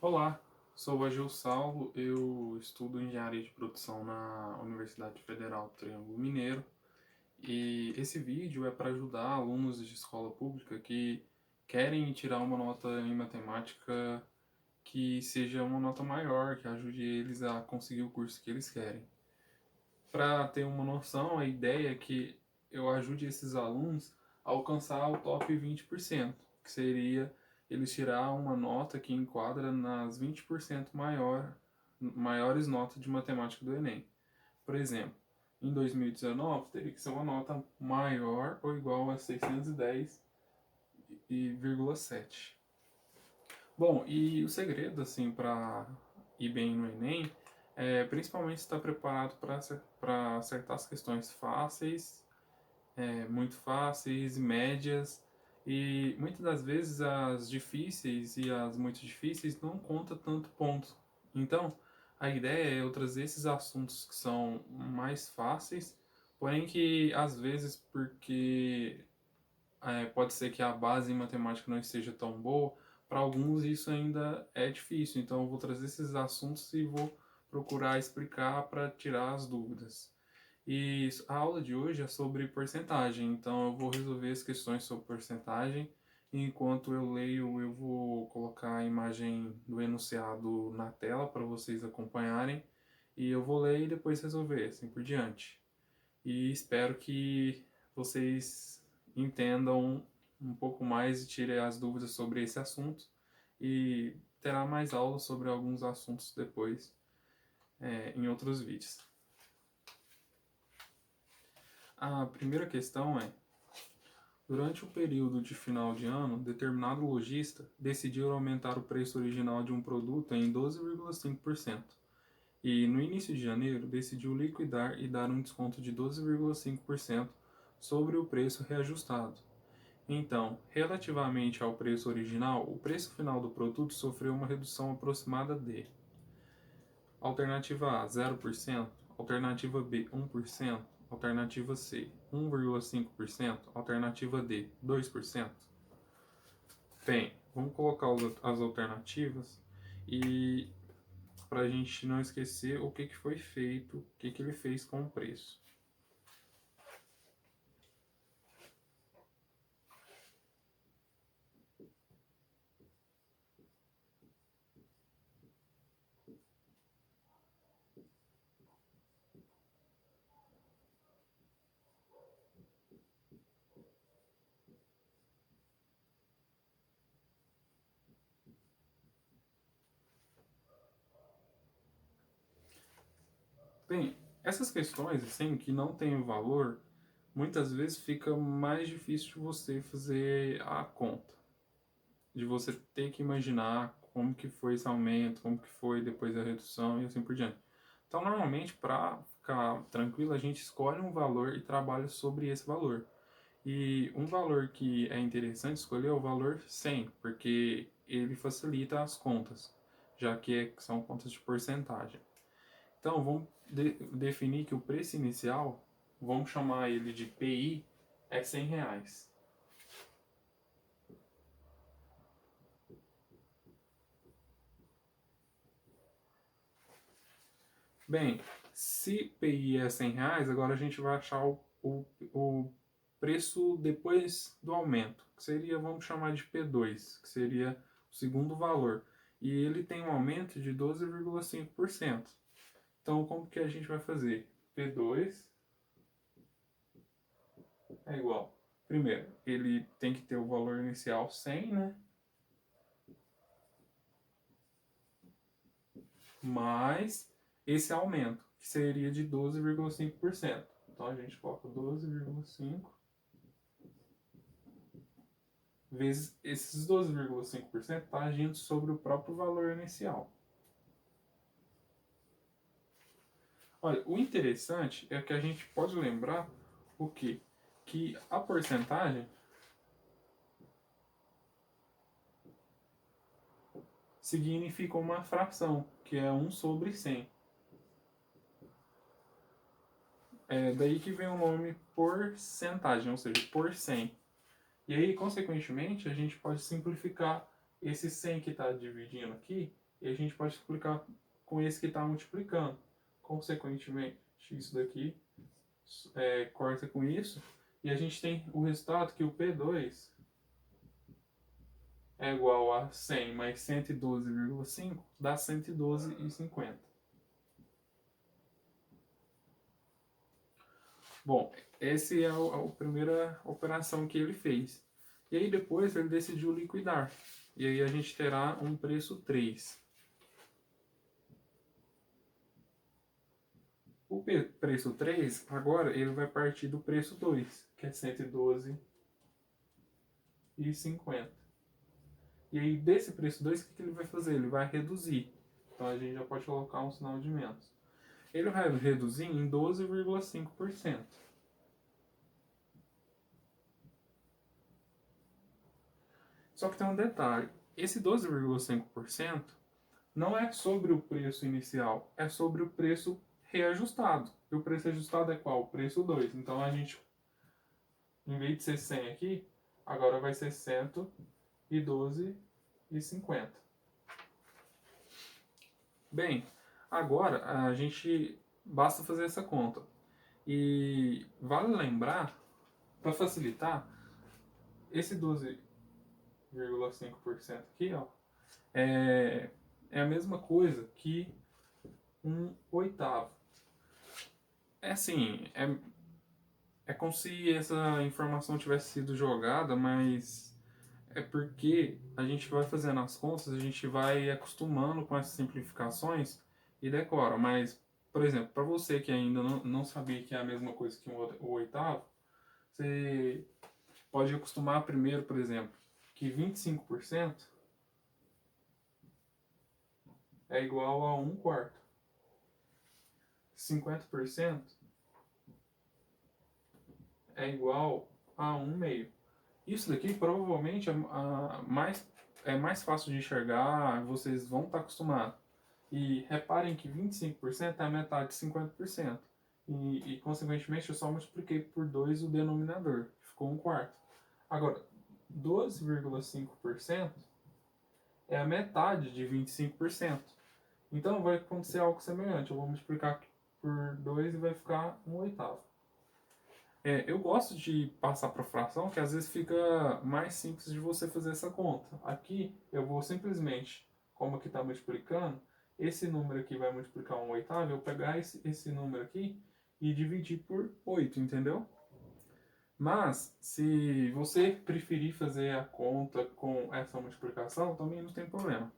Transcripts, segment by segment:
Olá, sou o Agil Salvo, eu estudo engenharia de produção na Universidade Federal do Triângulo Mineiro e esse vídeo é para ajudar alunos de escola pública que querem tirar uma nota em matemática que seja uma nota maior, que ajude eles a conseguir o curso que eles querem. Para ter uma noção, a ideia é que eu ajude esses alunos a alcançar o top 20%, que seria eles tirar uma nota que enquadra nas 20% maiores notas de matemática do Enem. Por exemplo, em 2019 teria que ser uma nota maior ou igual a 610,7. Bom, e o segredo assim para ir bem no Enem é principalmente estar preparado para acertar as questões fáceis, muito fáceis, médias, e muitas das vezes as difíceis e as muito difíceis não conta tanto ponto. Então, a ideia é eu trazer esses assuntos que são mais fáceis, porém que às vezes porque pode ser que a base em matemática não esteja tão boa, para alguns isso ainda é difícil. Então eu vou trazer esses assuntos e vou procurar explicar para tirar as dúvidas. E a aula de hoje é sobre porcentagem, então eu vou resolver as questões sobre porcentagem. Enquanto eu leio, eu vou colocar a imagem do enunciado na tela para vocês acompanharem. E eu vou ler e depois resolver, assim por diante. E espero que vocês entendam um pouco mais e tirem as dúvidas sobre esse assunto. E terá mais aulas sobre alguns assuntos depois, em outros vídeos. A primeira questão é: durante o período de final de ano, determinado lojista decidiu aumentar o preço original de um produto em 12,5%. E no início de janeiro decidiu liquidar e dar um desconto de 12,5% sobre o preço reajustado. Então, relativamente ao preço original, o preço final do produto sofreu uma redução aproximada de: alternativa A 0%, alternativa B 1%, alternativa C 1,5%, alternativa D 2%. Bem, vamos colocar as alternativas e para a gente não esquecer o que foi feito, o que ele fez com o preço. Bem, essas questões assim que não têm valor, muitas vezes fica mais difícil de você fazer a conta, de você ter que imaginar como que foi esse aumento, como que foi depois a redução e assim por diante. Então, normalmente, para ficar tranquilo, a gente escolhe um valor e trabalha sobre esse valor. E um valor que é interessante escolher é o valor 100, porque ele facilita as contas, já que são contas de porcentagem. Então, vamos definir que o preço inicial, vamos chamar ele de PI, é R$ 100. Bem, se PI é R$ 100, agora a gente vai achar o preço depois do aumento, que seria, vamos chamar de P2, que seria o segundo valor. E ele tem um aumento de 12,5%. Então, como que a gente vai fazer? P2 é igual. Primeiro, ele tem que ter o valor inicial 100, né? Mais esse aumento, que seria de 12,5%. Então, a gente coloca 12,5 vezes esses 12,5% está agindo sobre o próprio valor inicial. Olha, o interessante é que a gente pode lembrar o quê? Que a porcentagem significa uma fração, que é 1 sobre 100. É daí que vem o nome porcentagem, ou seja, por 100. E aí, consequentemente, a gente pode simplificar esse 100 que está dividindo aqui e a gente pode explicar com esse que está multiplicando. Consequentemente, isso daqui corta com isso, e a gente tem o resultado que o P2 é igual a 100 mais 112,5 dá 112,50. Bom, essa é a primeira operação que ele fez. E aí depois ele decidiu liquidar. E aí a gente terá um preço 3. O preço 3, agora ele vai partir do preço 2, que é 112,50. E aí desse preço 2, o que ele vai fazer? Ele vai reduzir. Então a gente já pode colocar um sinal de menos. Ele vai reduzir em 12,5%. Só que tem um detalhe. Esse 12,5% não é sobre o preço inicial, é sobre o preço reajustado. E o preço ajustado é qual? O preço 2. Então a gente, em vez de ser 100 aqui, agora vai ser 112,50. Bem, agora a gente basta fazer essa conta. E vale lembrar, para facilitar, esse 12,5% aqui, ó, é a mesma coisa que um oitavo. É assim, é como se essa informação tivesse sido jogada, mas é porque a gente vai fazendo as contas, a gente vai acostumando com essas simplificações e decora. Mas, por exemplo, para você que ainda não sabia que é a mesma coisa que o oitavo, você pode acostumar primeiro, por exemplo, que 25% é igual a 1/4. 50% é igual a 1/2. Isso daqui provavelmente é mais fácil de enxergar, vocês vão estar acostumados. E reparem que 25% é a metade de 50%. Consequentemente, eu só multipliquei por 2 o denominador, ficou 1/4. Agora, 12,5% é a metade de 25%. Então, vai acontecer algo semelhante. Eu vou multiplicar por 2 e vai ficar 1/8. Eu gosto de passar para fração, que às vezes fica mais simples de você fazer essa conta. Aqui eu vou simplesmente, como aqui está multiplicando, esse número aqui vai multiplicar 1/8, eu vou pegar esse número aqui e dividir por 8, entendeu? Mas, se você preferir fazer a conta com essa multiplicação, também não tem problema.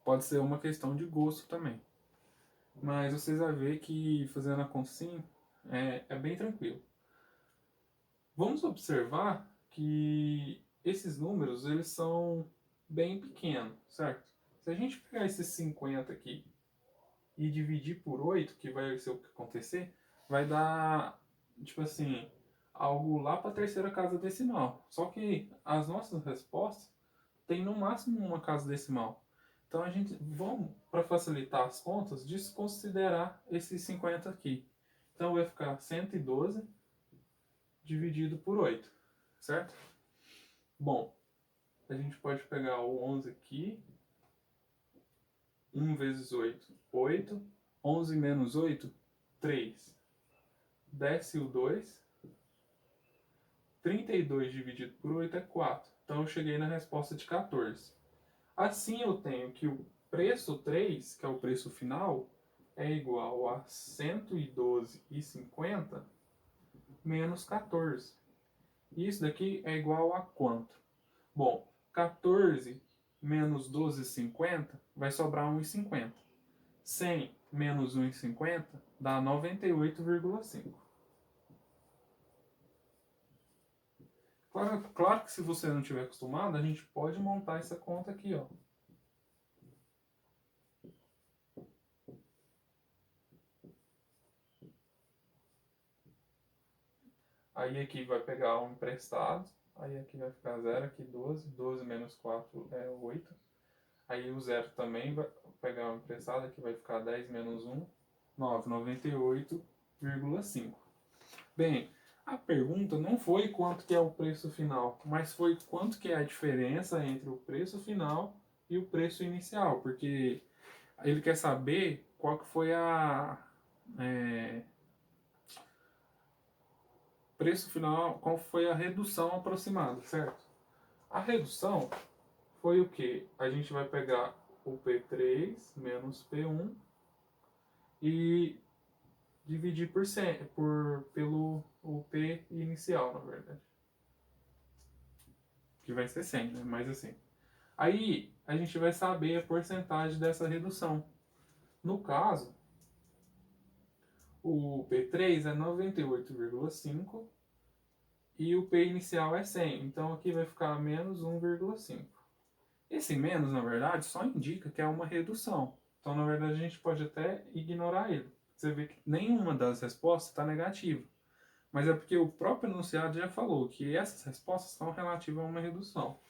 Pode ser uma questão de gosto também. Mas vocês vão ver que fazendo a conta assim é bem tranquilo. Vamos observar que esses números eles são bem pequenos, certo? Se a gente pegar esses 50 aqui e dividir por 8, que vai ser o que acontecer, vai dar, tipo assim, algo lá para a terceira casa decimal. Só que as nossas respostas têm no máximo uma casa decimal. Então a gente, vamos, para facilitar as contas, desconsiderar esses 50 aqui. Então vai ficar 112 dividido por 8, certo? Bom, a gente pode pegar o 11 aqui. 1 vezes 8, 8. 11 menos 8, 3. Desce o 2. 32 dividido por 8 é 4. Então eu cheguei na resposta de 14. Assim eu tenho que o preço 3, que é o preço final, é igual a 112,50 menos 14. E isso daqui é igual a quanto? Bom, 14 menos 12,50 vai sobrar 1,50. 100 menos 1,50 dá 98,5. Claro que se você não estiver acostumado, a gente pode montar essa conta aqui, ó. Aí aqui vai pegar um emprestado, aí aqui vai ficar 0, aqui 12, 12 menos 4 é 8. Aí o 0 também vai pegar um emprestado, aqui vai ficar 10 menos 1, 9, 98,5. Bem, a pergunta não foi quanto que é o preço final, mas foi quanto que é a diferença entre o preço final e o preço inicial, porque ele quer saber qual que foi a preço final, qual foi a redução aproximada, certo? A redução foi o que? A gente vai pegar o P3 menos P1 e dividir por 100, pelo o P inicial, na verdade. Que vai ser 100, né? Mas assim. Aí a gente vai saber a porcentagem dessa redução. No caso, o P3 é 98,5 e o P inicial é 100. Então aqui vai ficar menos 1,5. Esse menos, na verdade, só indica que é uma redução. Então, na verdade, a gente pode até ignorar ele. Você vê que nenhuma das respostas está negativa. Mas é porque o próprio enunciado já falou que essas respostas são relativas a uma redução.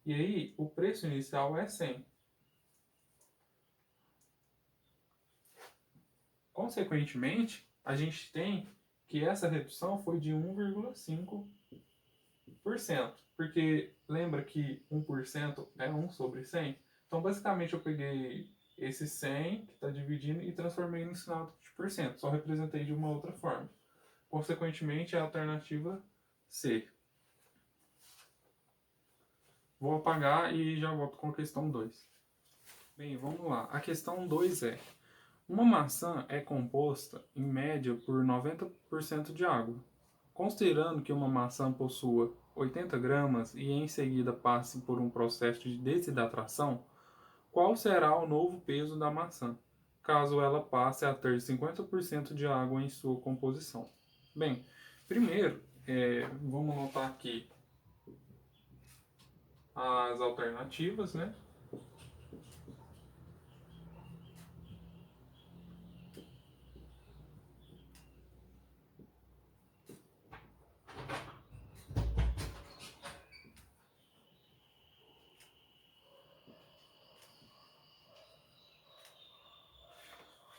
E aí, o preço inicial é 100. Consequentemente, a gente tem que essa redução foi de 1,5%. Porque lembra que 1% é 1 sobre 100? Então, basicamente, eu peguei esse 100 que está dividindo e transformei no sinal de porcento. Só representei de uma outra forma. Consequentemente, é a alternativa C. Vou apagar e já volto com a questão 2. Bem, vamos lá. A questão 2 é: uma maçã é composta, em média, por 90% de água. Considerando que uma maçã possua 80 gramas e em seguida passe por um processo de desidratação, qual será o novo peso da maçã, caso ela passe a ter 50% de água em sua composição? Bem, primeiro, vamos notar aqui as alternativas, né?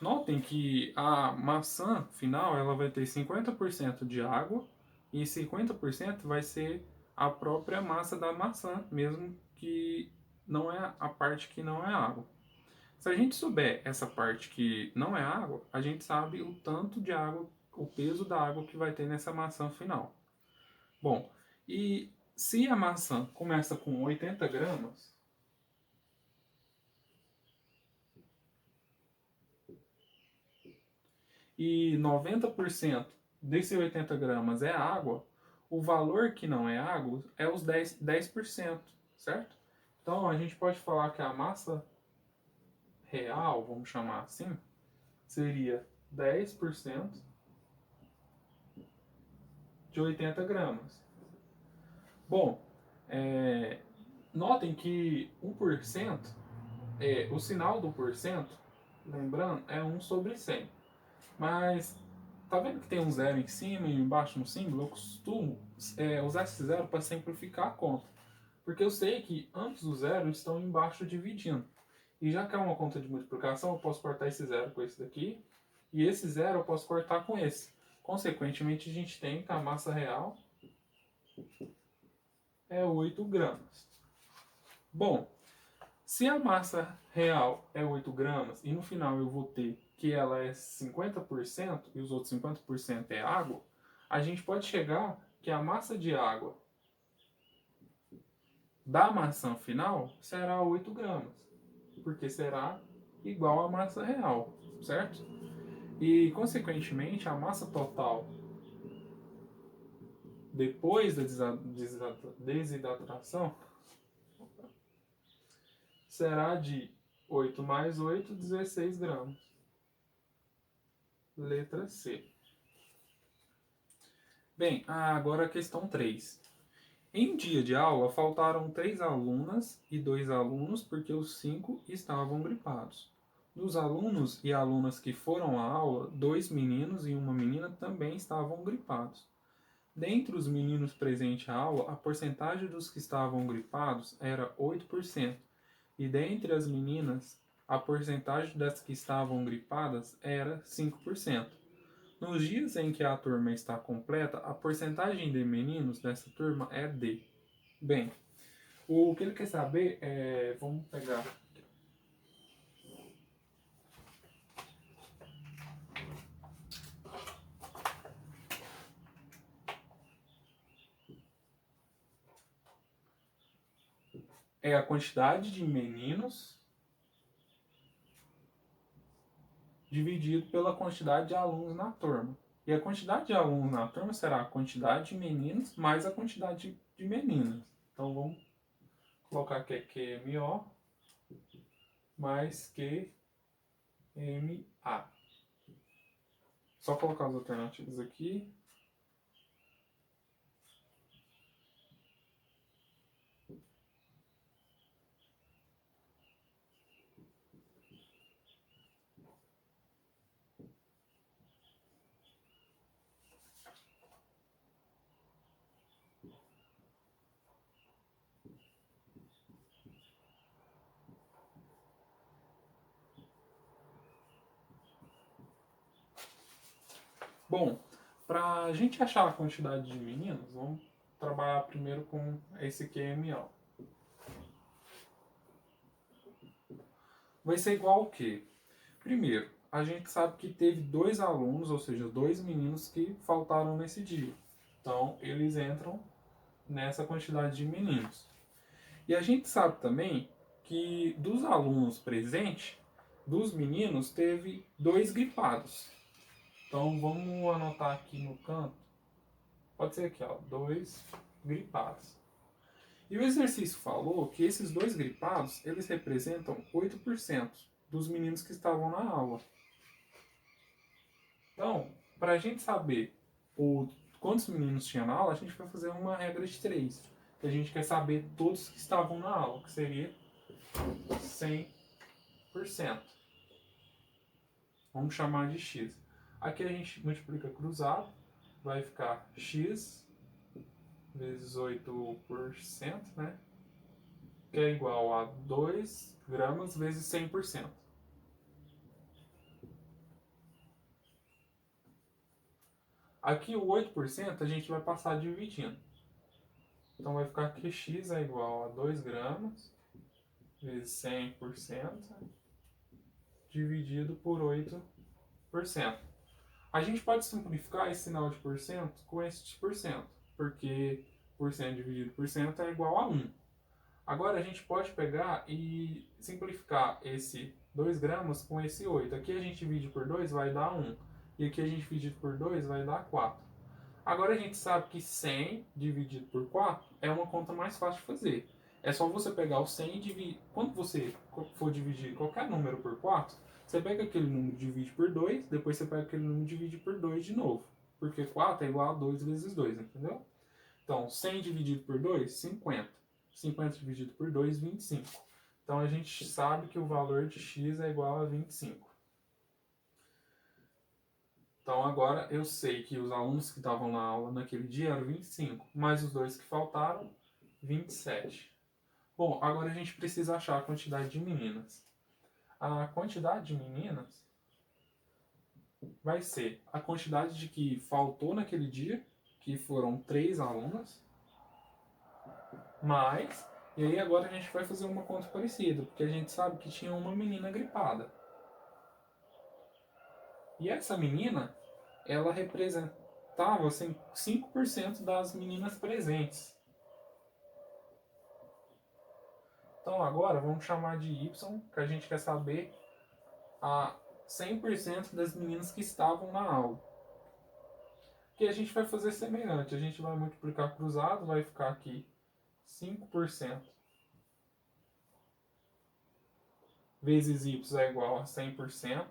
Notem que a maçã final ela vai ter 50% de água e 50% vai ser a própria massa da maçã, mesmo que não é a parte que não é água. Se a gente souber essa parte que não é água, a gente sabe o tanto de água, o peso da água que vai ter nessa maçã final. Bom, e se a maçã começa com 80 gramas, e 90% desse 80 gramas é água, o valor que não é água é os 10%, certo? Então a gente pode falar que a massa real, vamos chamar assim, seria 10% de 80 gramas. Bom, notem que 1%, o sinal do porcento, lembrando, é 1 sobre 100. Mas tá vendo que tem um zero em cima e embaixo no símbolo? Eu costumo usar esse zero para simplificar a conta. Porque eu sei que ambos os zeros estão embaixo dividindo. E já que é uma conta de multiplicação, eu posso cortar esse zero com esse daqui. E esse zero eu posso cortar com esse. Consequentemente, a gente tem que a massa real é 8 gramas. Bom, se a massa real é 8 gramas e no final eu vou ter que ela é 50% e os outros 50% é água, a gente pode chegar que a massa de água da maçã final será 8 gramas, porque será igual à massa real, certo? E, consequentemente, a massa total depois da desidratação será de 8 mais 8, 16 gramas. Letra C. Bem, agora a questão 3. Em dia de aula, faltaram 3 alunas e 2 alunos porque os 5 estavam gripados. Dos alunos e alunas que foram à aula, 2 meninos e uma menina também estavam gripados. Dentre os meninos presentes à aula, a porcentagem dos que estavam gripados era 8%, e dentre as meninas, a porcentagem das que estavam gripadas era 5%. Nos dias em que a turma está completa, a porcentagem de meninos dessa turma é D. Bem, O que ele quer saber é... Vamos pegar... É a quantidade de meninos dividido pela quantidade de alunos na turma. E a quantidade de alunos na turma será a quantidade de meninos mais a quantidade de meninas. Então vamos colocar que é QMO mais QMA. Só colocar as alternativas aqui. Bom, para a gente achar a quantidade de meninos, vamos trabalhar primeiro com esse QMO. Vai ser igual ao quê? Primeiro, a gente sabe que teve 2 alunos, ou seja, 2 meninos que faltaram nesse dia. Então, eles entram nessa quantidade de meninos. E a gente sabe também que dos alunos presentes, dos meninos, teve 2 gripados. Então, vamos anotar aqui no canto. Pode ser aqui, ó, 2 gripados. E o exercício falou que esses 2 gripados, eles representam 8% dos meninos que estavam na aula. Então, para a gente saber quantos meninos tinha na aula, a gente vai fazer uma regra de 3. Que a gente quer saber todos que estavam na aula, que seria 100%. Vamos chamar de x. Aqui a gente multiplica cruzado, vai ficar x vezes 8%, né? Que é igual a 2 gramas vezes 100%. Aqui o 8% a gente vai passar dividindo. Então vai ficar que x é igual a 2 gramas vezes 100% dividido por 8%. A gente pode simplificar esse sinal de porcento com esse de porcento, porque porcento dividido por cento é igual a 1. Agora a gente pode pegar e simplificar esse 2 gramas com esse 8. Aqui a gente divide por 2, vai dar 1. E aqui a gente divide por 2, vai dar 4. Agora a gente sabe que 100 dividido por 4 é uma conta mais fácil de fazer. É só você pegar o 100 e dividir. Quando você for dividir qualquer número por 4, você pega aquele número e divide por 2, depois você pega aquele número e divide por 2 de novo. Porque 4 é igual a 2 vezes 2, entendeu? Então, 100 dividido por 2, 50. 50 dividido por 2, 25. Então, a gente sabe que o valor de x é igual a 25. Então, agora eu sei que os alunos que estavam na aula naquele dia eram 25, mais os 2 que faltaram, 27. Bom, agora a gente precisa achar a quantidade de meninas. A quantidade de meninas vai ser a quantidade de que faltou naquele dia, que foram 3 alunas, mais... E aí agora a gente vai fazer uma conta parecida, porque a gente sabe que tinha uma menina gripada. E essa menina, ela representava assim, 5% das meninas presentes. Então agora vamos chamar de Y, que a gente quer saber a 100% das meninas que estavam na aula. Que a gente vai fazer semelhante, a gente vai multiplicar cruzado, vai ficar aqui 5% vezes Y é igual a 100%.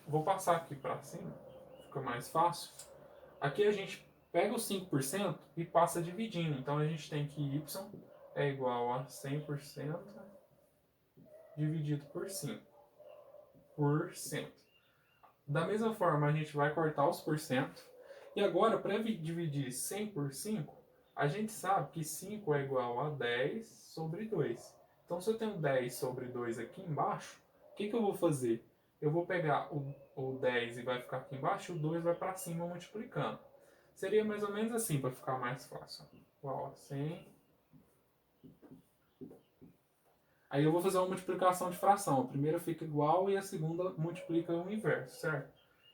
Vou passar aqui para cima, fica mais fácil. Aqui a gente pega os 5% e passa dividindo. Então a gente tem que Y é igual a 100% dividido por 5%. Da mesma forma, a gente vai cortar os porcento. E agora, para dividir 100 por 5, a gente sabe que 5 é igual a 10 sobre 2. Então, se eu tenho 10 sobre 2 aqui embaixo, o que eu vou fazer? Eu vou pegar o 10 e vai ficar aqui embaixo, e o 2 vai para cima multiplicando. Seria mais ou menos assim, para ficar mais fácil. Igual a 100. Aí eu vou fazer uma multiplicação de fração. A primeira fica igual e a segunda multiplica o inverso, certo?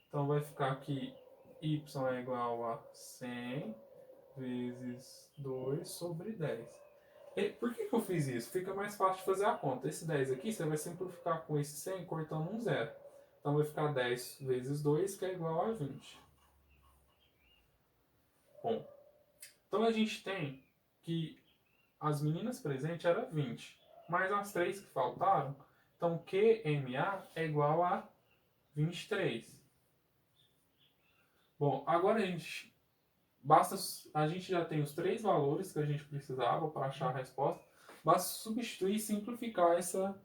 Então vai ficar aqui y é igual a 100 vezes 2 sobre 10. E por que eu fiz isso? Fica mais fácil de fazer a conta. Esse 10 aqui você vai simplificar com esse 100 cortando um zero. Então vai ficar 10 vezes 2, que é igual a 20. Bom, então a gente tem que as meninas presentes eram 20, mais as 3 que faltaram. Então QMA é igual a 23. Bom, agora a gente já tem os 3 valores que a gente precisava para achar a resposta. Basta substituir e simplificar essa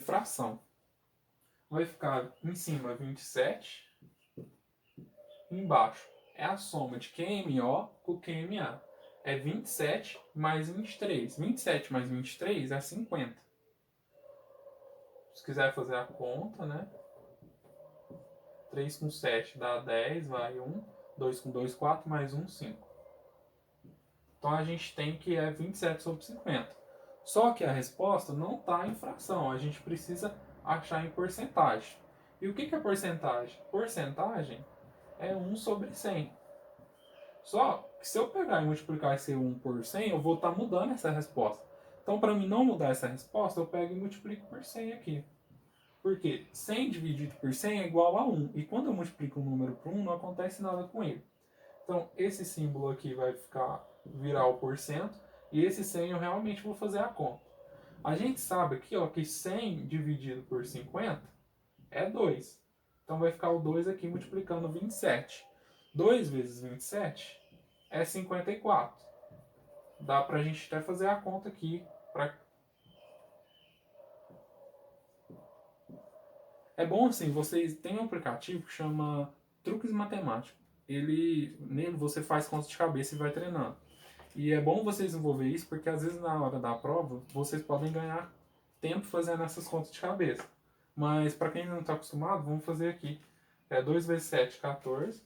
fração. Vai ficar em cima 27, embaixo é a soma de QMO com QMA. É 27 mais 23. 27 mais 23 é 50. Se quiser fazer a conta, né? 3 com 7 dá 10, vai 1. 2 com 2, 4, mais 1, 5. Então a gente tem que é 27 sobre 50. Só que a resposta não está em fração. A gente precisa achar em porcentagem. E o que é porcentagem? Porcentagem é 1 sobre 100. Só que se eu pegar e multiplicar esse 1 por 100, eu vou estar mudando essa resposta. Então, para mim não mudar essa resposta, eu pego e multiplico por 100 aqui. Porque 100 dividido por 100 é igual a 1. E quando eu multiplico um número por 1, não acontece nada com ele. Então, esse símbolo aqui vai virar o porcento. E esse 100 eu realmente vou fazer a conta. A gente sabe aqui ó, que 100 dividido por 50 é 2. Então, vai ficar o 2 aqui multiplicando 27. 2 vezes 27 é 54. Dá pra gente até fazer a conta aqui. É bom assim, vocês têm um aplicativo que chama Truques Matemáticos. Nele você faz conta de cabeça e vai treinando. E é bom vocês desenvolver isso porque às vezes na hora da prova vocês podem ganhar tempo fazendo essas contas de cabeça. Mas para quem não está acostumado, vamos fazer aqui. 2 vezes 7, 14.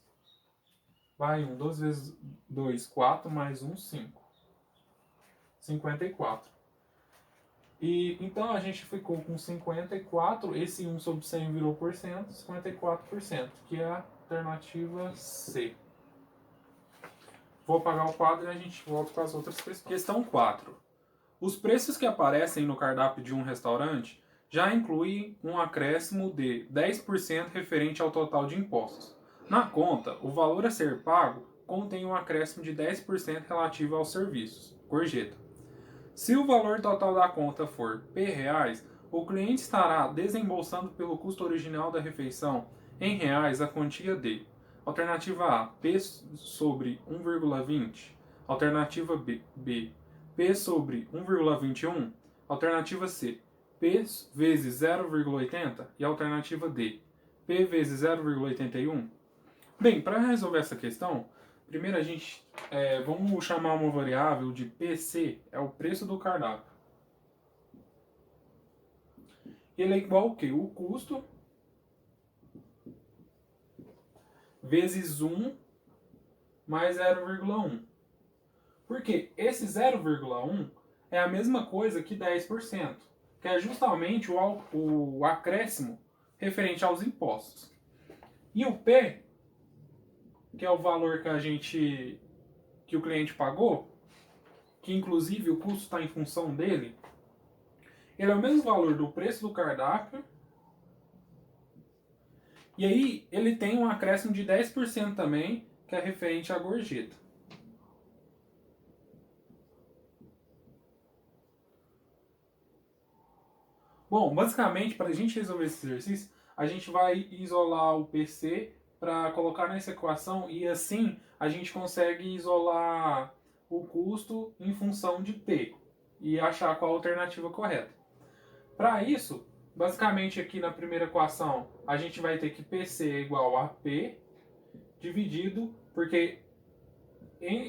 Vai 1. 2 vezes 2, 4. Mais 1, 5. 54. E então a gente ficou com 54, esse 1 sobre 100 virou porcento, 54%, que é a alternativa C. Vou apagar o quadro e a gente volta com as outras questões. Questão 4. Os preços que aparecem no cardápio de um restaurante já incluem um acréscimo de 10% referente ao total de impostos. Na conta, o valor a ser pago contém um acréscimo de 10% relativo aos serviços, gorjeta. Se o valor total da conta for P reais, o cliente estará desembolsando pelo custo original da refeição em reais a quantia de alternativa A, P sobre 1,20, alternativa B, P sobre 1,21, alternativa C, P vezes 0,80 e alternativa D, P vezes 0,81. Bem, para resolver essa questão, primeiro a gente vamos chamar uma variável de PC, é o preço do cardápio. Ele é igual ao quê? O custo vezes 1 mais 0,1. Porque esse 0,1 é a mesma coisa que 10%, que é justamente o acréscimo referente aos impostos. E o P, que é o valor que o cliente pagou, que inclusive o custo está em função dele, ele é o mesmo valor do preço do cardápio. E aí ele tem um acréscimo de 10% também, que é referente à gorjeta. Bom, basicamente, para a gente resolver esse exercício, a gente vai isolar o PC para colocar nessa equação e assim a gente consegue isolar o custo em função de P e achar qual a alternativa correta. Para isso, basicamente aqui na primeira equação, a gente vai ter que PC é igual a P dividido, porque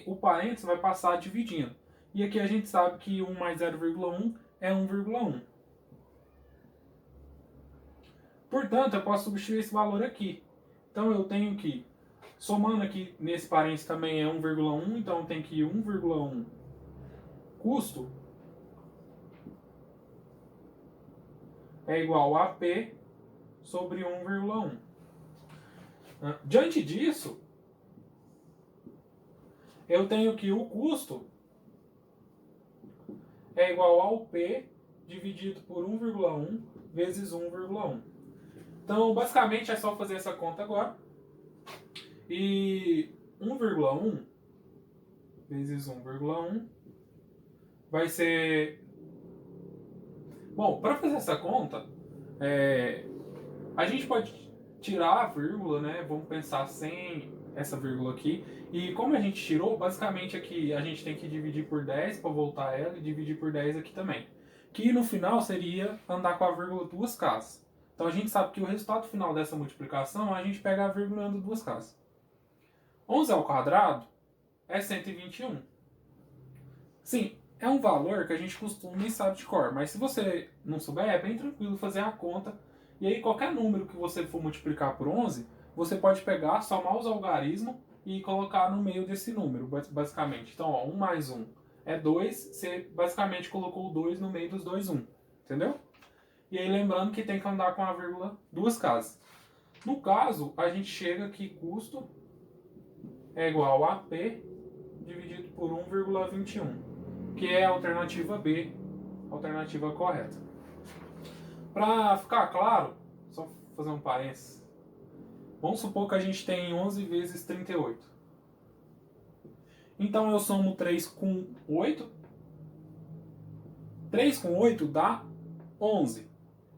o parênteses vai passar dividindo. E aqui a gente sabe que 1 mais 0,1 é 1,1. Portanto, eu posso substituir esse valor aqui. Então eu tenho que Somando aqui nesse parênteses também é 1,1, então tem que 1,1 custo é igual a P sobre 1,1. Diante disso, eu tenho que o custo é igual ao P dividido por 1,1 vezes 1,1. Então, basicamente, é só fazer essa conta agora. E 1,1 vezes 1,1 vai ser... Bom, para fazer essa conta, a gente pode tirar a vírgula, né? Vamos pensar sem essa vírgula aqui. E como a gente tirou, basicamente aqui a gente tem que dividir por 10 para voltar ela e dividir por 10 aqui também. Que no final seria andar com a vírgula duas casas. Então a gente sabe que o resultado final dessa multiplicação, a gente pega a vírgula e anda duas casas. 11 ao quadrado é 121. Sim, é um valor que a gente costuma e sabe de cor, mas se você não souber, é bem tranquilo fazer a conta. E aí qualquer número que você for multiplicar por 11, você pode pegar, somar os algarismos e colocar no meio desse número, basicamente. Então, ó, 1 mais 1 é 2, você basicamente colocou o 2 no meio dos dois 1, entendeu? E aí lembrando que tem que andar com a vírgula duas casas. No caso, a gente chega que custo é igual a P dividido por 1,21, que é a alternativa B, a alternativa correta. Para ficar claro, só fazer um parênteses. Vamos supor que a gente tem 11 vezes 38. Então eu somo 3 com 8. 3 com 8 dá 11.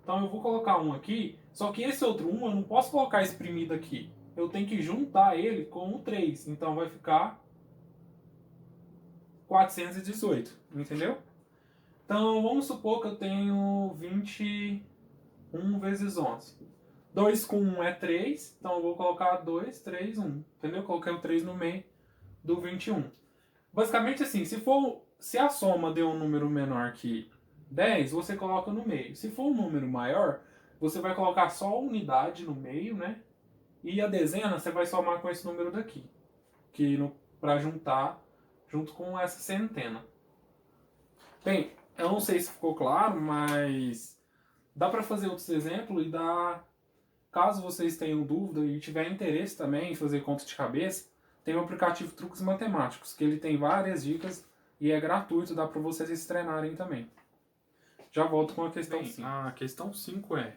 Então eu vou colocar 1 aqui, só que esse outro 1 eu não posso colocar exprimido aqui. Eu tenho que juntar ele com o 3. Então vai ficar 418, entendeu? Então vamos supor que eu tenho 21 vezes 11. 2 com 1 é 3, então eu vou colocar 2, 3, 1. Entendeu? Coloquei o 3 no meio do 21. Basicamente assim, se a soma deu um número menor que 10, você coloca no meio. Se for um número maior, você vai colocar só a unidade no meio, né? E a dezena você vai somar com esse número daqui, para juntar junto com essa centena. Bem, eu não sei se ficou claro, mas dá para fazer outros exemplos e dá. Caso vocês tenham dúvida e tiver interesse também em fazer conta de cabeça, tem o aplicativo Truques Matemáticos, que ele tem várias dicas e é gratuito, dá para vocês se treinarem também. Já volto com a questão 5. A questão 5 é: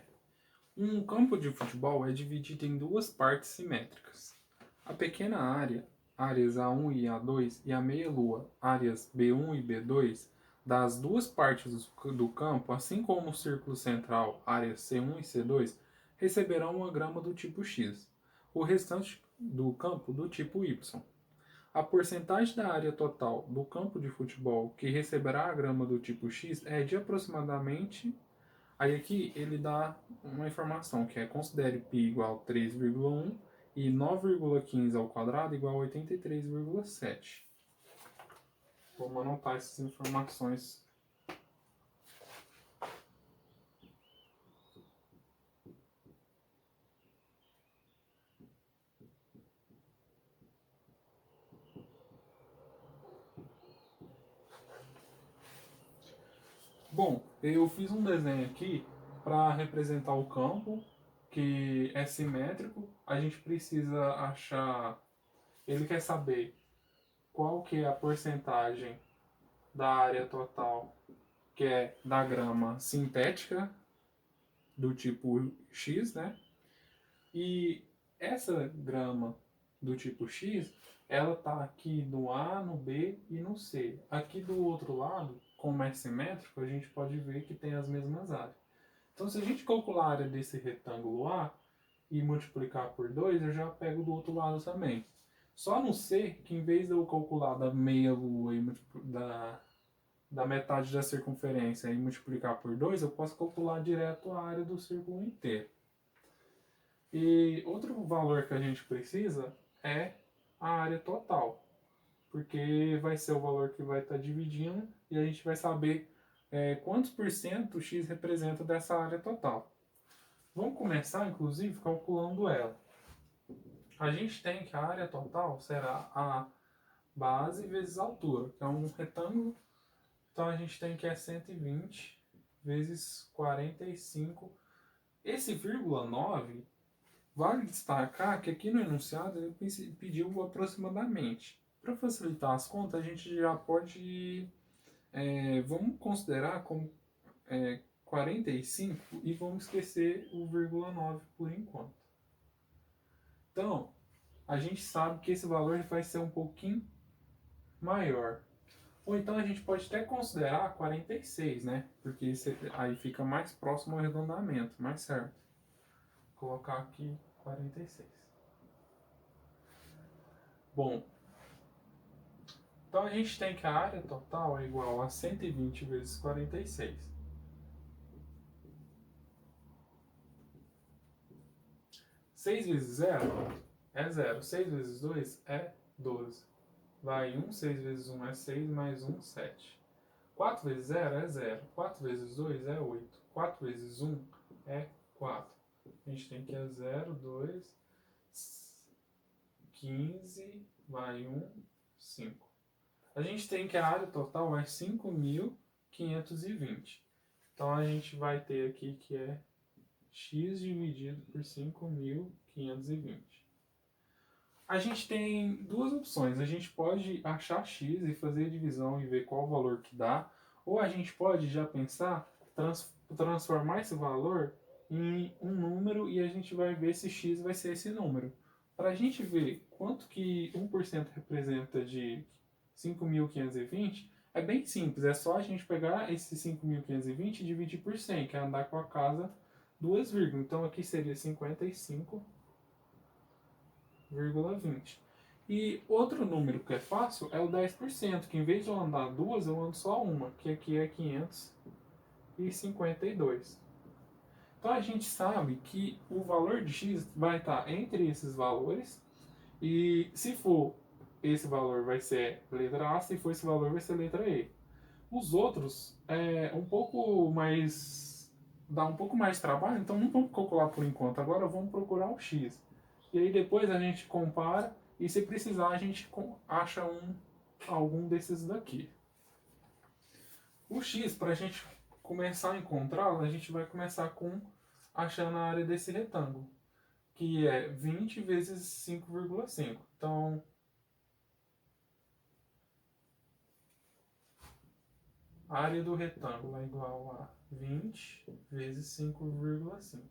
um campo de futebol é dividido em duas partes simétricas. A pequena área, áreas A1 e A2, e a meia-lua, áreas B1 e B2, das duas partes do campo, assim como o círculo central, áreas C1 e C2, receberão uma grama do tipo X, o restante do campo do tipo Y. A porcentagem da área total do campo de futebol que receberá a grama do tipo X é de aproximadamente... Aí aqui ele dá uma informação que é: considere π igual a 3,1 e 9,15 ao quadrado igual a 83,7. Vamos anotar essas informações. Bom, eu fiz um desenho aqui para representar o campo, que é simétrico. A gente precisa achar... Ele quer saber qual que é a porcentagem da área total, que é da grama sintética, do tipo X, né? E essa grama do tipo X, ela tá aqui no A, no B e no C. Aqui do outro lado, como é simétrico, a gente pode ver que tem as mesmas áreas. Então, se a gente calcular a área desse retângulo A e multiplicar por 2, eu já pego do outro lado também. Só no C, que em vez de eu calcular da meia-lua e da metade da circunferência e multiplicar por 2, eu posso calcular direto a área do círculo inteiro. E outro valor que a gente precisa é a área total, porque vai ser o valor que vai estar dividindo e a gente vai saber quantos por cento x representa dessa área total. Vamos começar, inclusive, calculando ela. a gente tem que a área total será a base vezes a altura, que é um retângulo. Então a gente tem que é 120 vezes 45. Esse vírgula 9, vale destacar que aqui no enunciado ele pediu aproximadamente. Para facilitar as contas, a gente já pode, vamos considerar como 45 e vamos esquecer o vírgula 9 por enquanto. Então, a gente sabe que esse valor vai ser um pouquinho maior. Ou então a gente pode até considerar 46, né? Porque aí fica mais próximo ao arredondamento, mais certo. Vou colocar aqui 46. Bom, então a gente tem que a área total é igual a 120 vezes 46. 6 vezes 0 é 0. 6 vezes 2 é 12. Vai 1, 6 vezes 1 é 6, mais 1, 7. 4 vezes 0 é 0. 4 vezes 2 é 8. 4 vezes 1 é 4. A gente tem que é 0, 2, 15, vai 1, 5. A gente tem que a área total é 5.520. Então a gente vai ter aqui que é x dividido por 5.520. A gente tem duas opções. A gente pode achar x e fazer a divisão e ver qual valor que dá. Ou a gente pode já pensar, transformar esse valor em um número e a gente vai ver se x vai ser esse número. Para a gente ver quanto que 1% representa de 5.520, é bem simples. É só a gente pegar esse 5.520 e dividir por 100, que é andar com a casa duas vírgulas. Então aqui seria 55,20. E outro número que é fácil é o 10%, que em vez de eu andar duas, eu ando só uma, que aqui é 552. Então a gente sabe que o valor de x vai estar entre esses valores, e se for esse valor vai ser letra A, se for esse valor vai ser letra E. Os outros é um pouco mais, dá um pouco mais de trabalho, então não vamos calcular por enquanto. Agora vamos procurar o x. E aí depois a gente compara e se precisar a gente acha algum desses daqui. O x, para a gente começar a encontrá-lo, a gente vai começar com achando a área desse retângulo, que é 20 vezes 5,5. Então, a área do retângulo é igual a 20 vezes 5,5.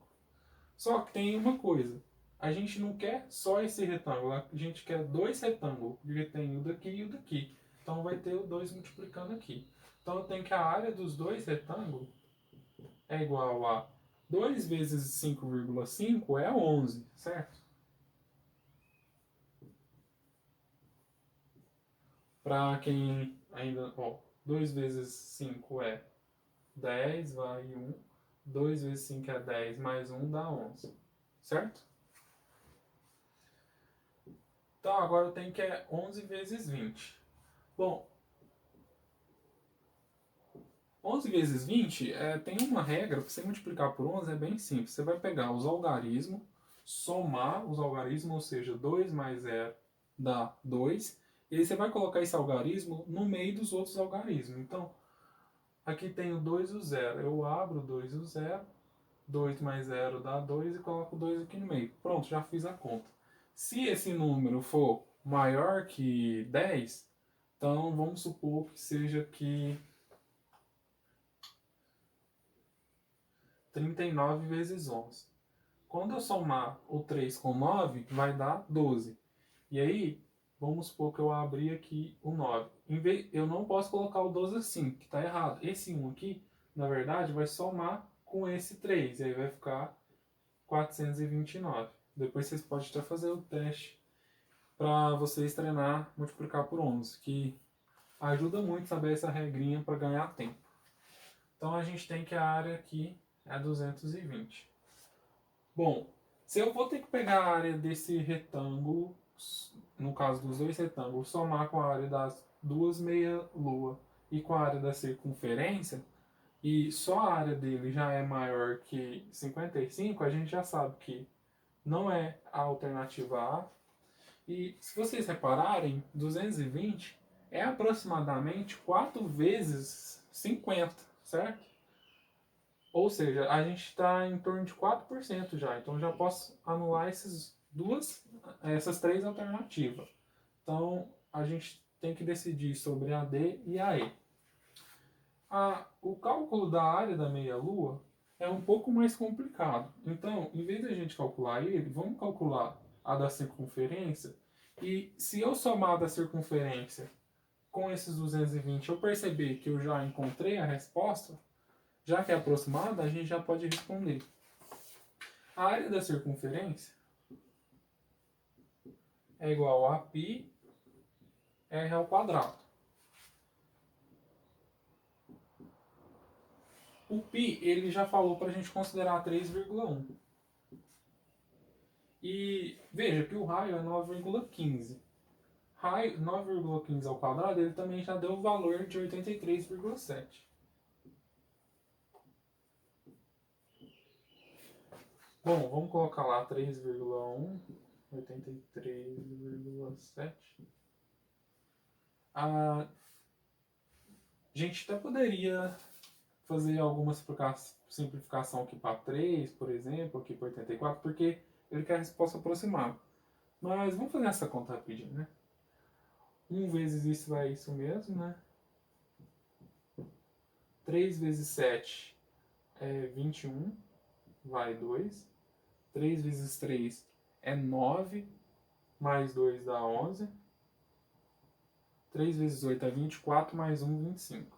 Só que tem uma coisa. A gente não quer só esse retângulo, a gente quer dois retângulos, porque tem o daqui e o daqui. Então vai ter o 2 multiplicando aqui. Então eu tenho que a área dos dois retângulos é igual a 2 vezes 5,5 é 11, certo? Para quem ainda... 2 vezes 5 é 10, vai 1. 2 vezes 5 é 10, mais 1 dá 11, certo? Então agora eu tenho que é 11 vezes 20. Bom, 11 vezes 20 tem uma regra, para você multiplicar por 11 é bem simples. Você vai pegar os algarismos, somar os algarismos, ou seja, 2 mais 0 dá 2. E aí você vai colocar esse algarismo no meio dos outros algarismos. Então, aqui tem o 2 e o 0. Eu abro o 2 e o 0. 2 mais 0 dá 2 e coloco 2 aqui no meio. Pronto, já fiz a conta. Se esse número for maior que 10, então vamos supor que seja que 39 vezes 11. Quando eu somar o 3 com 9, vai dar 12. E aí, vamos supor que eu abri aqui o 9. Eu não posso colocar o 12 assim, que está errado. Esse 1 aqui, na verdade, vai somar com esse 3. E aí vai ficar 429. Depois vocês podem até fazer o teste para vocês treinar multiplicar por 11, que ajuda muito saber essa regrinha para ganhar tempo. Então a gente tem que a área aqui é 220. Bom, se eu vou ter que pegar a área desse retângulo, no caso dos dois retângulos, somar com a área das duas meia-lua e com a área da circunferência, e só a área dele já é maior que 55, a gente já sabe que não é a alternativa A E se vocês repararem, 220 é aproximadamente 4 vezes 50, certo? Ou seja, a gente está em torno de 4% já. Então já posso anular essas três alternativas. Então a gente tem que decidir sobre a D e a E. O cálculo da área da meia-lua é um pouco mais complicado. Então, em vez de a gente calcular ele, vamos calcular a da circunferência. E se eu somar da circunferência com esses 220, eu perceber que eu já encontrei a resposta, já que é aproximada, a gente já pode responder. A área da circunferência é igual a πr ao quadrado. O π, ele já falou para a gente considerar 3,1. E veja que o raio é 9,15. Raio 9,15 ao quadrado, ele também já deu o valor de 83,7. Bom, vamos colocar lá 3,1, 83,7. A gente até poderia fazer alguma simplificação aqui para 3, por exemplo, aqui para 84, porque ele quer a resposta aproximada. Mas vamos fazer essa conta rapidinho, né? 1 vezes isso vai isso mesmo, né? 3 vezes 7 é 21, vai 2. 3 vezes 3 é 9, mais 2 dá 11. 3 vezes 8 é 24, mais 1, 25.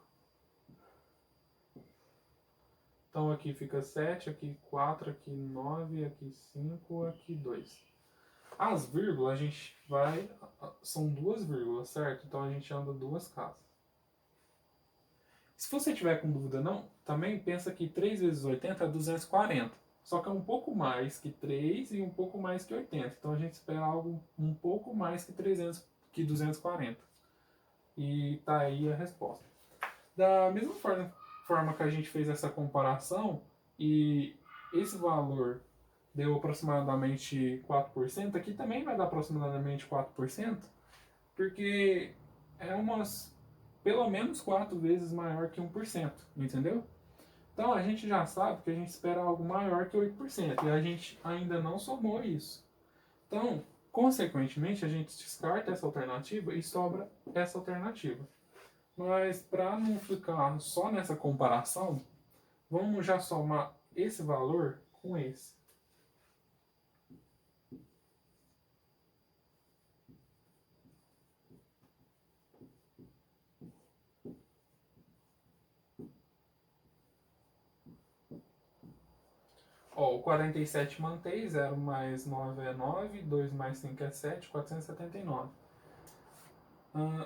Então aqui fica 7, aqui 4, aqui 9, aqui 5, aqui 2. As vírgulas a gente vai... São 2 vírgulas, certo? Então a gente anda 2 casas. Se você tiver com dúvida não, também pensa que 3 vezes 80 é 240. Só que é um pouco mais que 3 e um pouco mais que 80. Então a gente espera algo um pouco mais que 240. E tá aí a resposta. Da mesma forma que a gente fez essa comparação e esse valor deu aproximadamente 4%, aqui também vai dar aproximadamente 4%, porque é pelo menos 4 vezes maior que 1%, entendeu? Então a gente já sabe que a gente espera algo maior que 8%, e a gente ainda não somou isso. Então, consequentemente, a gente descarta essa alternativa e sobra essa alternativa. Mas para não ficar só nessa comparação, vamos já somar esse valor com esse. O 47 mantém, 0 mais 9 é 9, 2 mais 5 é 7, 479.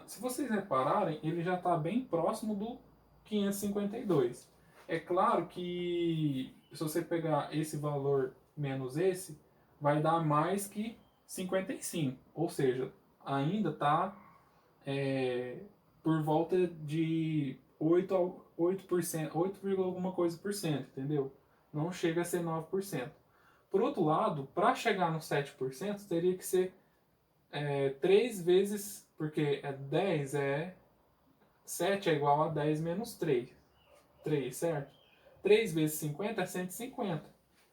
Se vocês repararem, ele já está bem próximo do 552. É claro que se você pegar esse valor menos esse, vai dar mais que 55. Ou seja, ainda está por volta de 8%, 8, alguma coisa por cento, entendeu? Não chega a ser 9%. Por outro lado, para chegar no 7%, teria que ser 3 vezes, porque 7 é igual a 10 menos 3, certo? 3 vezes 50 é 150.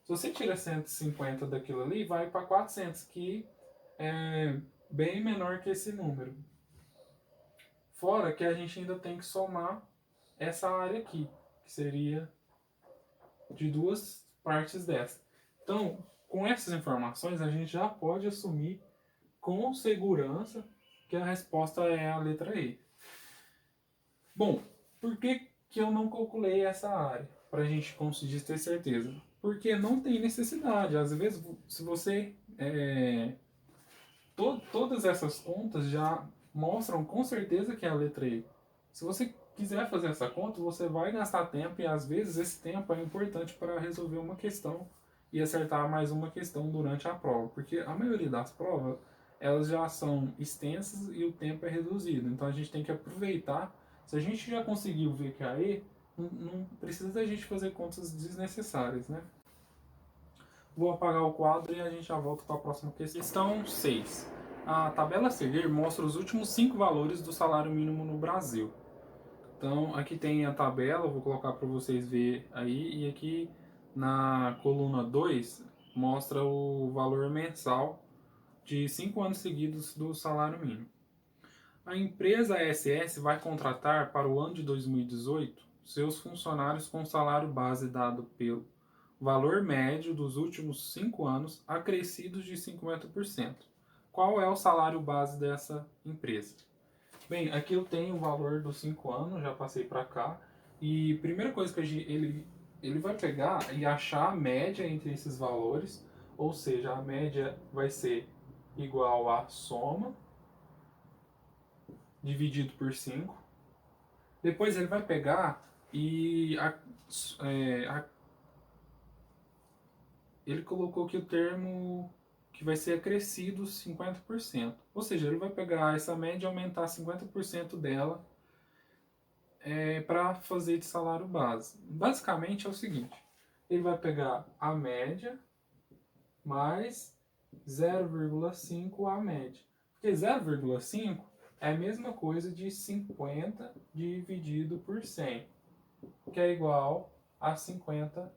Se você tira 150 daquilo ali, vai para 400, que é bem menor que esse número. Fora que a gente ainda tem que somar essa área aqui, que seria de 2 partes dessa. Então, com essas informações, a gente já pode assumir com segurança que a resposta é a letra E. Bom, por que eu não calculei essa área? Para a gente conseguir ter certeza. Porque não tem necessidade. Às vezes, se você... todas essas contas já mostram com certeza que é a letra E. Se você quiser fazer essa conta, você vai gastar tempo e às vezes esse tempo é importante para resolver uma questão e acertar mais uma questão durante a prova, porque a maioria das provas elas já são extensas e o tempo é reduzido, então a gente tem que aproveitar. Se a gente já conseguiu ver que é a E, não precisa da gente fazer contas desnecessárias, né? Vou apagar o quadro e a gente já volta com a próxima questão. Questão 6. A tabela a seguir mostra os últimos 5 valores do salário mínimo no Brasil. Então, aqui tem a tabela, vou colocar para vocês verem aí, e aqui na coluna 2 mostra o valor mensal de 5 anos seguidos do salário mínimo. A empresa SS vai contratar para o ano de 2018 seus funcionários com salário base dado pelo valor médio dos últimos 5 anos acrescidos de 50%. Qual é o salário base dessa empresa? Bem, aqui eu tenho o valor dos 5 anos, já passei para cá. E a primeira coisa que ele vai pegar e achar a média entre esses valores, ou seja, a média vai ser igual à soma dividido por 5. Depois ele vai pegar e ele colocou aqui o termo que vai ser acrescido 50%. Ou seja, ele vai pegar essa média e aumentar 50% dela para fazer de salário base. Basicamente é o seguinte, ele vai pegar a média mais 0,5 a média. Porque 0,5 é a mesma coisa de 50 dividido por 100, que é igual a 50%.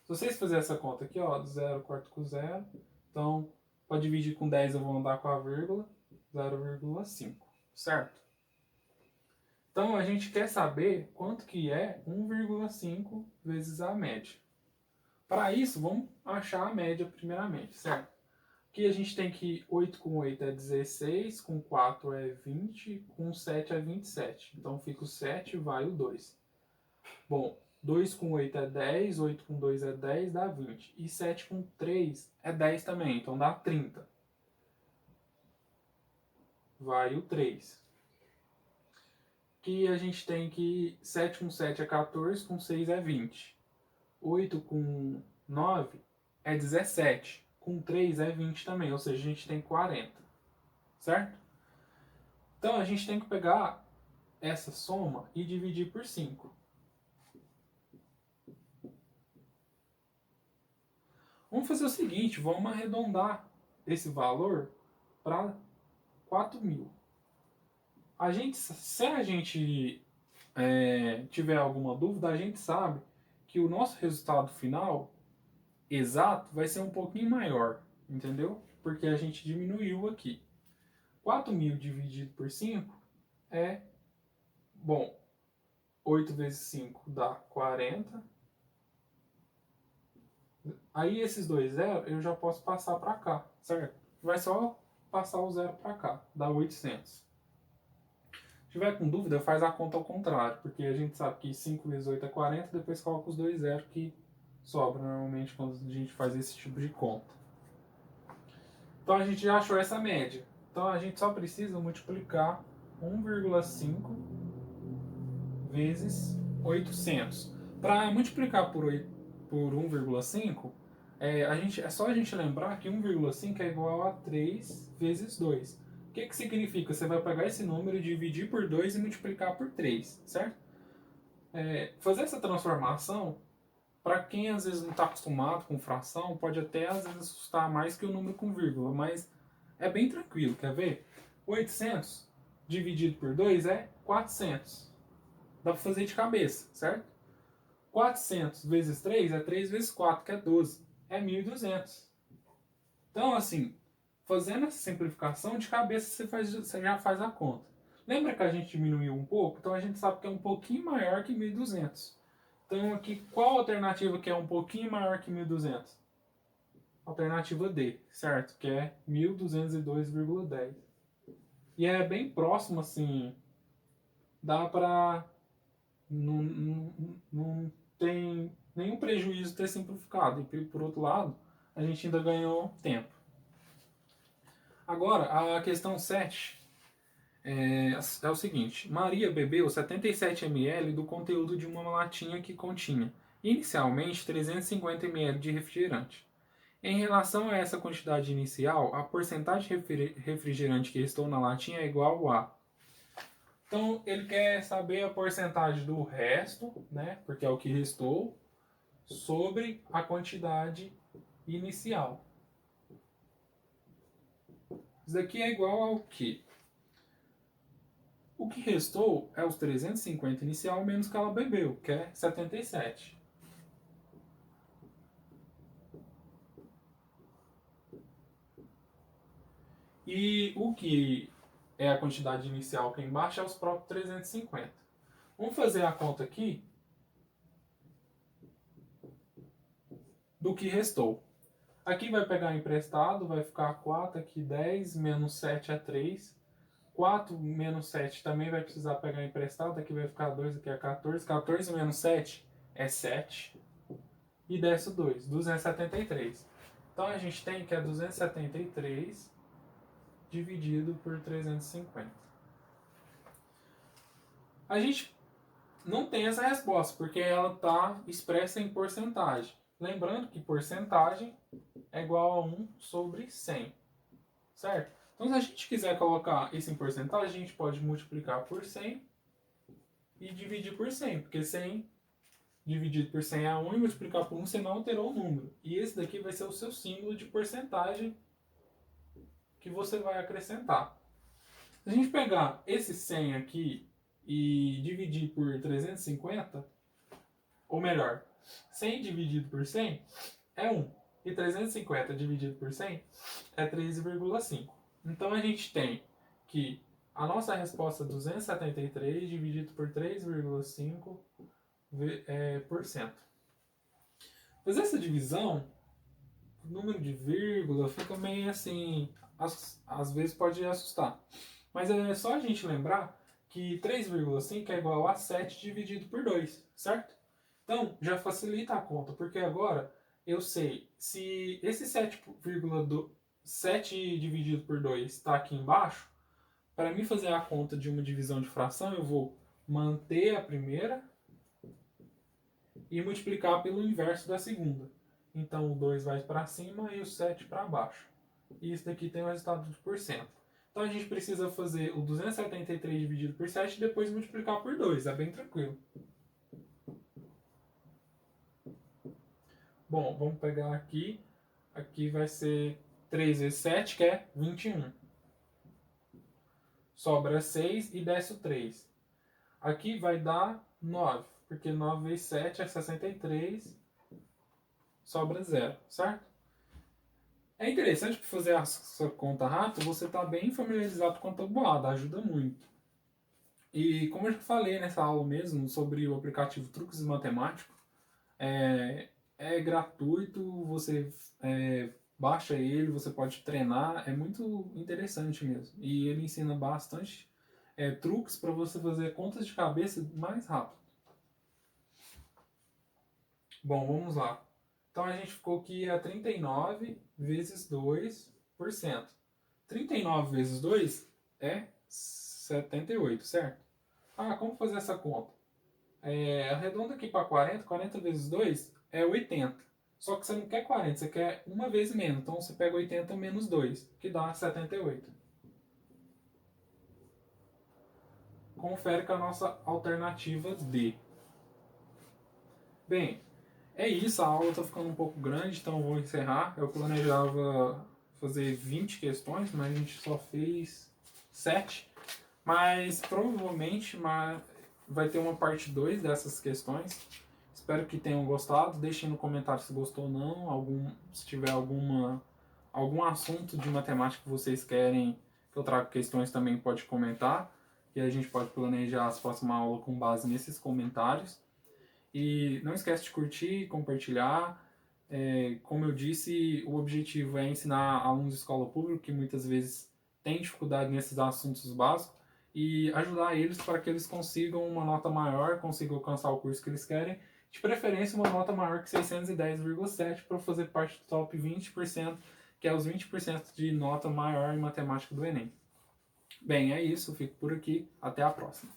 Se vocês fizerem essa conta aqui, ó, 0 corta com 0, então para dividir com 10 eu vou andar com a vírgula, 0,5, certo? Então a gente quer saber quanto que é 1,5 vezes a média. Para isso, vamos achar a média primeiramente, certo? Aqui a gente tem que 8 com 8 é 16, com 4 é 20, com 7 é 27. Então fica o 7 e vai o 2. Bom, 2 com 8 é 10, 8 com 2 é 10, dá 20. E 7 com 3 é 10 também, então dá 30. Vai o 3. Aqui a gente tem que 7 com 7 é 14, com 6 é 20. 8 com 9 é 17. Com 3 é 20 também, ou seja, a gente tem 40. Certo? Então a gente tem que pegar essa soma e dividir por 5. Vamos fazer o seguinte, vamos arredondar esse valor para 4.000. Se a gente tiver alguma dúvida, a gente sabe que o nosso resultado final exato vai ser um pouquinho maior, entendeu? Porque a gente diminuiu aqui. 4.000 dividido por 5 é, bom, 8 vezes 5 dá 40. Aí esses dois zeros eu já posso passar para cá, certo? Vai só passar o zero para cá, dá 800. Se tiver com dúvida, faz a conta ao contrário, porque a gente sabe que 5 vezes 8 é 40, depois coloca os dois zeros que sobra normalmente quando a gente faz esse tipo de conta. Então a gente já achou essa média. Então a gente só precisa multiplicar 1,5 vezes 800. Para multiplicar por 1,5, é só a gente lembrar que 1,5 é igual a 3 vezes 2. O que significa? Você vai pegar esse número, dividir por 2 e multiplicar por 3, certo? Fazer essa transformação, para quem às vezes não está acostumado com fração, pode até às vezes assustar mais que o número com vírgula, mas é bem tranquilo, quer ver? 800 dividido por 2 é 400. Dá para fazer de cabeça, certo? 400 vezes 3 é 3 vezes 4, que é 12. É 1.200. Então, assim, fazendo essa simplificação, de cabeça você já faz a conta. Lembra que a gente diminuiu um pouco? Então a gente sabe que é um pouquinho maior que 1.200. Então aqui, qual alternativa que é um pouquinho maior que 1.200? Alternativa D, certo? Que é 1.202,10. E é bem próximo, assim, dá para... Não tem nenhum prejuízo ter simplificado. E por outro lado, a gente ainda ganhou tempo. Agora, a questão 7 é o seguinte. Maria bebeu 77 ml do conteúdo de uma latinha que continha, inicialmente, 350 ml de refrigerante. Em relação a essa quantidade inicial, a porcentagem de refrigerante que restou na latinha é igual a... Então, ele quer saber a porcentagem do resto, né, porque é o que restou, sobre a quantidade inicial. Isso daqui é igual ao quê? O que restou é os 350 inicial menos o que ela bebeu, que é 77. E o que é a quantidade inicial aqui embaixo é os próprios 350. Vamos fazer a conta aqui do que restou. Aqui vai pegar emprestado, vai ficar 4, aqui 10, menos 7 é 3. 4 menos 7 também vai precisar pegar emprestado, aqui vai ficar 2, aqui é 14. 14 menos 7 é 7. E desce o 2, 273. Então a gente tem que é 273 dividido por 350. A gente não tem essa resposta, porque ela está expressa em porcentagem. Lembrando que porcentagem é igual a 1 sobre 100, certo? Então, se a gente quiser colocar isso em porcentagem, a gente pode multiplicar por 100 e dividir por 100, porque 100 dividido por 100 é 1 e multiplicar por 1 você não alterou o número. E esse daqui vai ser o seu símbolo de porcentagem que você vai acrescentar. Se a gente pegar esse 100 aqui e dividir por 350, ou melhor, 100 dividido por 100 é 1. E 350 dividido por 100 é 3,5. Então a gente tem que a nossa resposta é 273 dividido por 3,5%. Fazer essa divisão, o número de vírgula fica meio assim, às vezes pode assustar. Mas é só a gente lembrar que 3,5 é igual a 7 dividido por 2, certo? Então, já facilita a conta, porque agora eu sei se esse 7 dividido por 2 está aqui embaixo, para mim fazer a conta de uma divisão de fração, eu vou manter a primeira e multiplicar pelo inverso da segunda. Então, o 2 vai para cima e o 7 para baixo. E isso daqui tem o resultado de porcento. Então, a gente precisa fazer o 273 dividido por 7 e depois multiplicar por 2. É bem tranquilo. Bom, vamos pegar aqui. Aqui vai ser 3 vezes 7, que é 21. Sobra 6 e desce o 3. Aqui vai dar 9, porque 9 vezes 7 é 63. Sobra 0, certo? É interessante para fazer essa conta rápida, você está bem familiarizado com a tabuada, ajuda muito. E como eu já falei nessa aula mesmo sobre o aplicativo Truques Matemáticos, é gratuito, você baixa ele, você pode treinar, é muito interessante mesmo. E ele ensina bastante truques para você fazer contas de cabeça mais rápido. Bom, vamos lá. Então a gente ficou que a 39 vezes 2%. 39 vezes 2 é 78, certo? Ah, como fazer essa conta? Arredonda aqui para 40, 40 vezes 2 é 80. Só que você não quer 40, você quer uma vez menos. Então você pega 80 menos 2, que dá 78. Confere com a nossa alternativa D. Bem, é isso, a aula está ficando um pouco grande, então eu vou encerrar. Eu planejava fazer 20 questões, mas a gente só fez 7. Mas provavelmente vai ter uma parte 2 dessas questões. Espero que tenham gostado. Deixem no comentário se gostou ou não. Se tiver algum assunto de matemática que vocês querem que eu traga questões, também pode comentar. E a gente pode planejar as próximas aulas com base nesses comentários. E não esquece de curtir, compartilhar. Como eu disse, o objetivo é ensinar alunos de escola pública que muitas vezes têm dificuldade nesses assuntos básicos e ajudar eles para que eles consigam uma nota maior, consigam alcançar o curso que eles querem, de preferência uma nota maior que 610,7 para fazer parte do top 20%, que é os 20% de nota maior em matemática do Enem. Bem, é isso, fico por aqui, até a próxima.